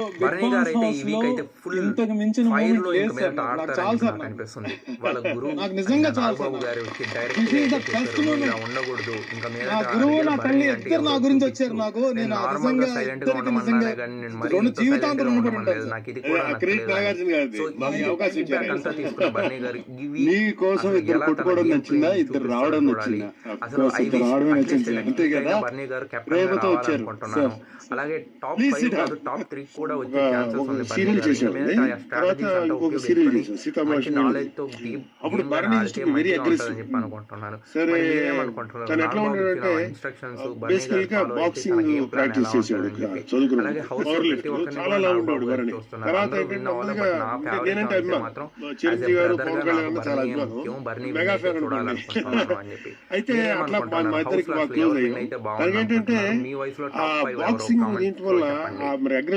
Big Bharani garu boss అయితే ఈ house లో వీక్ అయితే ఫుల్ ఇంతకు మించిన ఫైర్ మూమెంట్ లో లేదు ఇంక మీద సార్. నాకు ఆడతారని చాలు సార్. నాకు అనిపిస్తుంది. వాళ్ళ గురువు నాకు నిజంగా చాలు సార్. నాగబాబు గారు వచ్చి this is the direct best ఇలా మూమెంట్. ఉండకూడదు ఇంకా మీద నా గురువు నా తల్లి ఇద్దరు నా గురించి వచ్చారు. నాకు నేను నేను నార్మల్ గా నిజంగా సైలెంట్ గా ఇద్దరికి నిజంగా ఉండమన్నానే కానీ నేను మరి రెండు ఇంత జీవితాంతం సైలెంట్ గా రుణపడి ఉండమనలేదు. ఉంటాను నాకు ఇది ఆ కూడా క్రెడిట్ నచ్చలేదు. నాగార్జున గారిది. సో మాకు ఈ ఈ అవకాశం ఫీడ్బ్యాక్ ఇచ్చారు. అంతా తీసుకున్న బర్నీ గారు నీ కోసం ఇద్దరు కొట్టుకోవడం నచ్చిందా, ఇద్దరు రావడం నచ్చిందా? అసలు ఇద్దరు రావడమే నచ్చింది, అంతే కదా. బర్నీ గారు ప్రేమతో వచ్చారు. కెప్టెన్ అలాగే టాప్ Please 5 sit down. కాదు టాప్ 3 కూడా వచ్చే ఛాన్సెస్ ఒక ఉంది. సీరియల్ చేసేవాళ్ళే. తర్వాత ఇంకొక సీరియల్ చేసాం సీతామహాలక్ష్మి. నాలెడ్జ్ తో డీప్ అప్పుడు Bharani used to be very aggressive. చెప్పి అనుకుంటున్నాను. సరే తను ఎట్లా ఉన్నాడంటే బేసికల్ గా బాక్సింగ్ ప్రాక్టీస్ చేసేవాడు చదువుకున్నాడు. చాలా లా ఉండేవాడు భరణి. తర్వాత ఏంటంటే నేనంటే అభిమానం, చిరంజీవి గారు పవన్ కళ్యాణ్ అన్న చాలా అభిమానం, మెగా ఫ్యాన్ అనుకుంటున్నాను. అయితే అట్లా మా ఇద్దరికి బాగా క్లోజ్ అయ్యాం. తనకేంటంటే ఆ బాక్సింగ్ దీంట్ వల్ల మరి అగ్రెసివ్